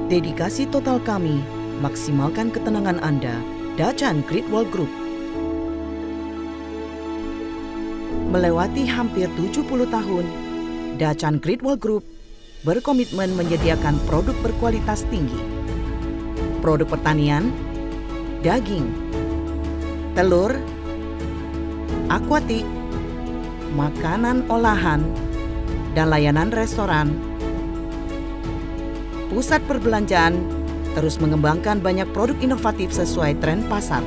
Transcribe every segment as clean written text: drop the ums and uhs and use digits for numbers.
Dedikasi total kami, maksimalkan ketenangan Anda. Dachan Great Wall Group. Melewati hampir 70 tahun, Dachan Great Wall Group berkomitmen menyediakan produk berkualitas tinggi. Produk pertanian, daging, telur, akuatik, makanan olahan, dan layanan restoran. Pusat perbelanjaan terus mengembangkan banyak produk inovatif sesuai tren pasar.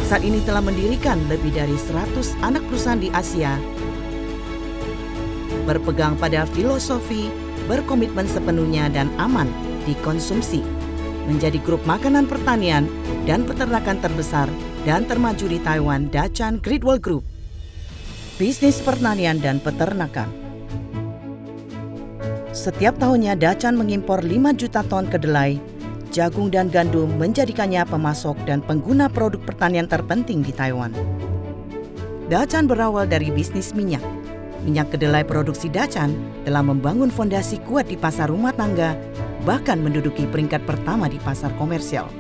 Saat ini telah mendirikan lebih dari 100 anak perusahaan di Asia. Berpegang pada filosofi berkomitmen sepenuhnya dan aman dikonsumsi, menjadi grup makanan pertanian dan peternakan terbesar dan termaju di Taiwan, Dachan Great Wall Group. Bisnis pertanian dan peternakan. Setiap tahunnya Dachan mengimpor 5 juta ton kedelai, jagung dan gandum, menjadikannya pemasok dan pengguna produk pertanian terpenting di Taiwan. Dachan berawal dari bisnis minyak. Minyak kedelai produksi Dachan telah membangun fondasi kuat di pasar rumah tangga, bahkan menduduki peringkat pertama di pasar komersial.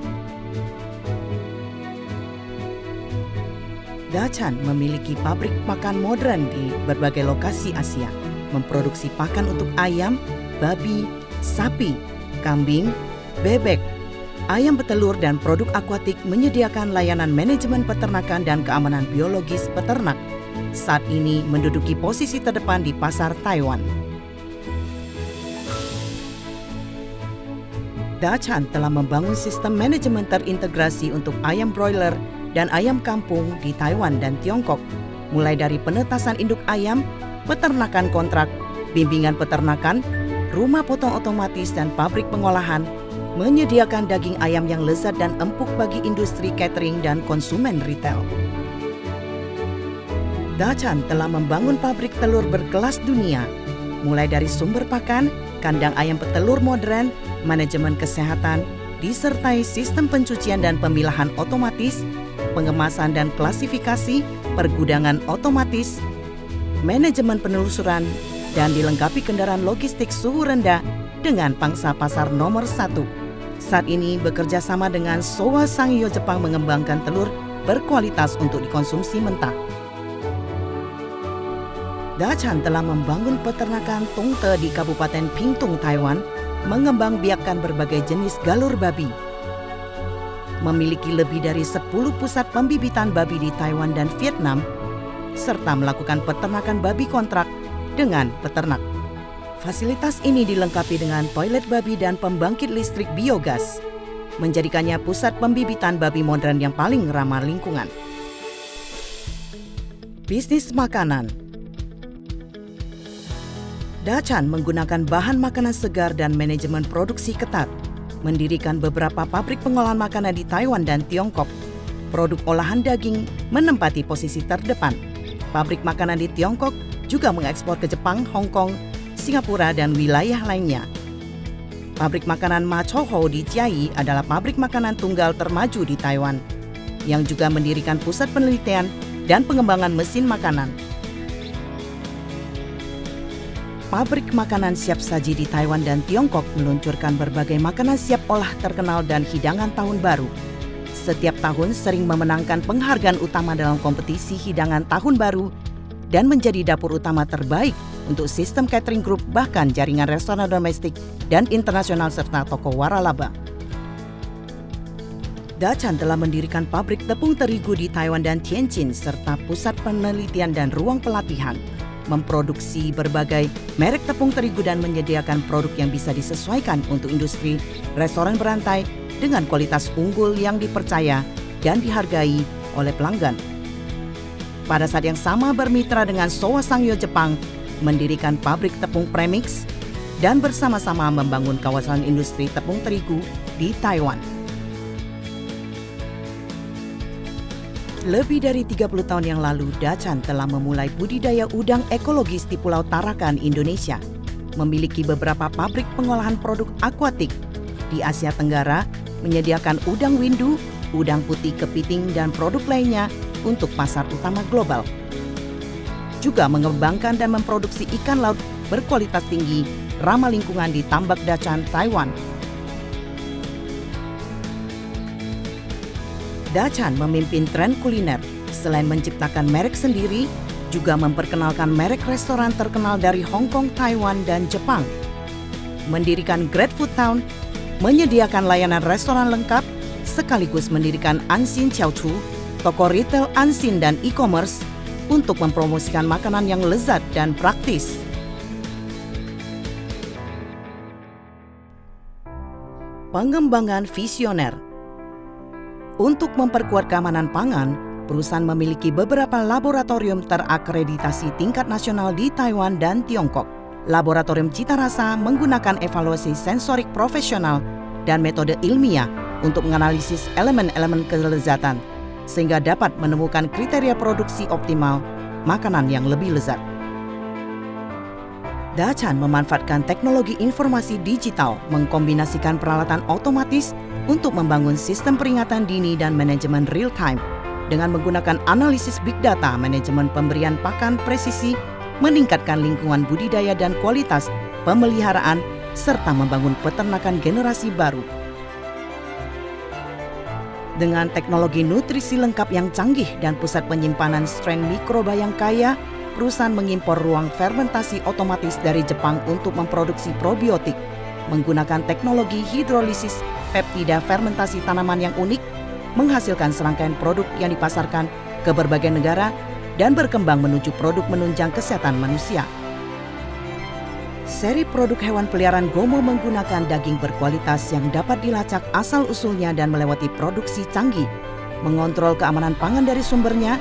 Dachan memiliki pabrik pakan modern di berbagai lokasi Asia, memproduksi pakan untuk ayam, babi, sapi, kambing, bebek, ayam petelur, dan produk akuatik, menyediakan layanan manajemen peternakan dan keamanan biologis peternak. Saat ini menduduki posisi terdepan di pasar Taiwan. Dachan telah membangun sistem manajemen terintegrasi untuk ayam broiler dan ayam kampung di Taiwan dan Tiongkok, mulai dari penetasan induk ayam, peternakan kontrak, bimbingan peternakan, rumah potong otomatis, dan pabrik pengolahan, menyediakan daging ayam yang lezat dan empuk bagi industri catering dan konsumen retail. Dachan telah membangun pabrik telur berkelas dunia, mulai dari sumber pakan, kandang ayam petelur modern, manajemen kesehatan, disertai sistem pencucian dan pemilahan otomatis, pengemasan dan klasifikasi, pergudangan otomatis, manajemen penelusuran, dan dilengkapi kendaraan logistik suhu rendah dengan pangsa pasar nomor 1. Saat ini bekerja sama dengan Showa Sangyo Jepang mengembangkan telur berkualitas untuk dikonsumsi mentah. Dachan telah membangun peternakan tungte di Kabupaten Pingtung, Taiwan, mengembangbiakkan berbagai jenis galur babi. Memiliki lebih dari 10 pusat pembibitan babi di Taiwan dan Vietnam, serta melakukan peternakan babi kontrak dengan peternak. Fasilitas ini dilengkapi dengan toilet babi dan pembangkit listrik biogas, menjadikannya pusat pembibitan babi modern yang paling ramah lingkungan. Bisnis makanan. Dachan menggunakan bahan makanan segar dan manajemen produksi ketat, mendirikan beberapa pabrik pengolahan makanan di Taiwan dan Tiongkok. Produk olahan daging menempati posisi terdepan. Pabrik makanan di Tiongkok juga mengekspor ke Jepang, Hong Kong, Singapura, dan wilayah lainnya. Pabrik makanan Ma Choho di Chiayi adalah pabrik makanan tunggal termaju di Taiwan, yang juga mendirikan pusat penelitian dan pengembangan mesin makanan. Pabrik makanan siap saji di Taiwan dan Tiongkok meluncurkan berbagai makanan siap olah terkenal dan hidangan tahun baru. Setiap tahun sering memenangkan penghargaan utama dalam kompetisi hidangan tahun baru dan menjadi dapur utama terbaik untuk sistem catering group, bahkan jaringan restoran domestik dan internasional serta toko waralaba. Dachan telah mendirikan pabrik tepung terigu di Taiwan dan Tianjin serta pusat penelitian dan ruang pelatihan, memproduksi berbagai merek tepung terigu dan menyediakan produk yang bisa disesuaikan untuk industri restoran berantai dengan kualitas unggul yang dipercaya dan dihargai oleh pelanggan. Pada saat yang sama bermitra dengan Showa Sangyo Jepang, mendirikan pabrik tepung premix dan bersama-sama membangun kawasan industri tepung terigu di Taiwan. Lebih dari 30 tahun yang lalu, Dachan telah memulai budidaya udang ekologis di Pulau Tarakan, Indonesia. Memiliki beberapa pabrik pengolahan produk akuatik di Asia Tenggara, menyediakan udang windu, udang putih kepiting, dan produk lainnya untuk pasar utama global. Juga mengembangkan dan memproduksi ikan laut berkualitas tinggi ramah lingkungan di Tambak Dachan, Taiwan. Dachan memimpin tren kuliner. Selain menciptakan merek sendiri, juga memperkenalkan merek restoran terkenal dari Hong Kong, Taiwan, dan Jepang. Mendirikan Great Food Town, menyediakan layanan restoran lengkap, sekaligus mendirikan Ansin Qiaochu, toko retail Ansin dan e-commerce untuk mempromosikan makanan yang lezat dan praktis. Pengembangan visioner. Untuk memperkuat keamanan pangan, perusahaan memiliki beberapa laboratorium terakreditasi tingkat nasional di Taiwan dan Tiongkok. Laboratorium Cita Rasa menggunakan evaluasi sensorik profesional dan metode ilmiah untuk menganalisis elemen-elemen kelezatan, sehingga dapat menemukan kriteria produksi optimal makanan yang lebih lezat. Dachan memanfaatkan teknologi informasi digital, mengkombinasikan peralatan otomatis untuk membangun sistem peringatan dini dan manajemen real-time. Dengan menggunakan analisis big data, manajemen pemberian pakan presisi, meningkatkan lingkungan budidaya dan kualitas pemeliharaan, serta membangun peternakan generasi baru. Dengan teknologi nutrisi lengkap yang canggih dan pusat penyimpanan strain mikroba yang kaya, perusahaan mengimpor ruang fermentasi otomatis dari Jepang untuk memproduksi probiotik, menggunakan teknologi hidrolisis peptida fermentasi tanaman yang unik, menghasilkan serangkaian produk yang dipasarkan ke berbagai negara dan berkembang menuju produk menunjang kesehatan manusia. Seri produk hewan peliharaan Gomo menggunakan daging berkualitas yang dapat dilacak asal-usulnya dan melewati produksi canggih, mengontrol keamanan pangan dari sumbernya,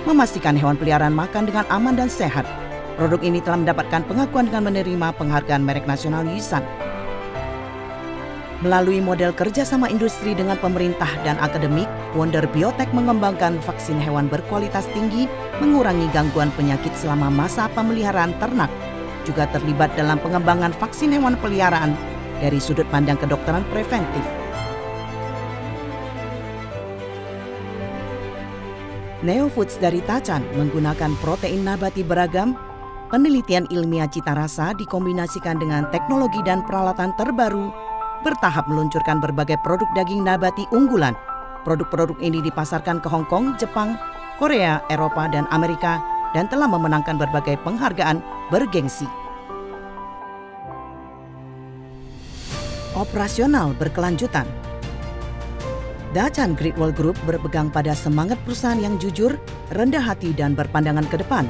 memastikan hewan peliharaan makan dengan aman dan sehat. Produk ini telah mendapatkan pengakuan dengan menerima penghargaan merek nasional Yusan. Melalui model kerjasama industri dengan pemerintah dan akademik, Wonder Biotech mengembangkan vaksin hewan berkualitas tinggi, mengurangi gangguan penyakit selama masa pemeliharaan ternak, juga terlibat dalam pengembangan vaksin hewan peliharaan dari sudut pandang kedokteran preventif. Neofoods dari Dachan menggunakan protein nabati beragam, penelitian ilmiah cita rasa dikombinasikan dengan teknologi dan peralatan terbaru, bertahap meluncurkan berbagai produk daging nabati unggulan. Produk-produk ini dipasarkan ke Hong Kong, Jepang, Korea, Eropa, dan Amerika, dan telah memenangkan berbagai penghargaan bergengsi. Operasional berkelanjutan. Dachan Great Wall Group berpegang pada semangat perusahaan yang jujur, rendah hati, dan berpandangan ke depan.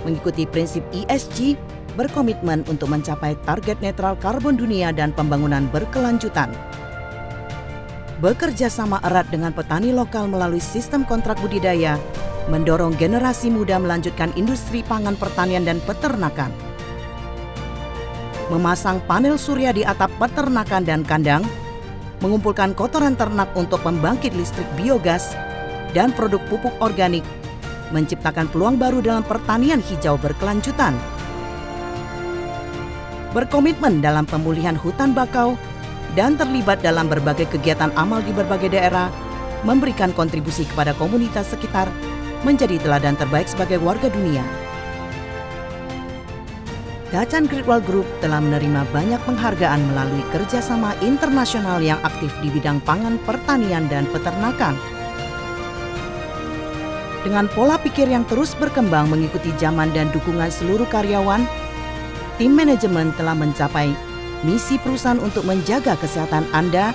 Mengikuti prinsip ESG, berkomitmen untuk mencapai target netral karbon dunia dan pembangunan berkelanjutan. Bekerja sama erat dengan petani lokal melalui sistem kontrak budidaya, mendorong generasi muda melanjutkan industri pangan pertanian dan peternakan. Memasang panel surya di atap peternakan dan kandang, mengumpulkan kotoran ternak untuk pembangkit listrik biogas, dan produk pupuk organik, menciptakan peluang baru dalam pertanian hijau berkelanjutan. Berkomitmen dalam pemulihan hutan bakau, dan terlibat dalam berbagai kegiatan amal di berbagai daerah, memberikan kontribusi kepada komunitas sekitar, menjadi teladan terbaik sebagai warga dunia. Dachan Great Wall Group telah menerima banyak penghargaan melalui kerjasama internasional yang aktif di bidang pangan, pertanian, dan peternakan. Dengan pola pikir yang terus berkembang mengikuti zaman dan dukungan seluruh karyawan, tim manajemen telah mencapai misi perusahaan untuk menjaga kesehatan Anda,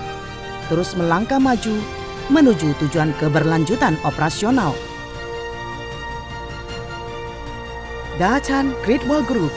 terus melangkah maju menuju tujuan keberlanjutan operasional. Dachan Great Wall Group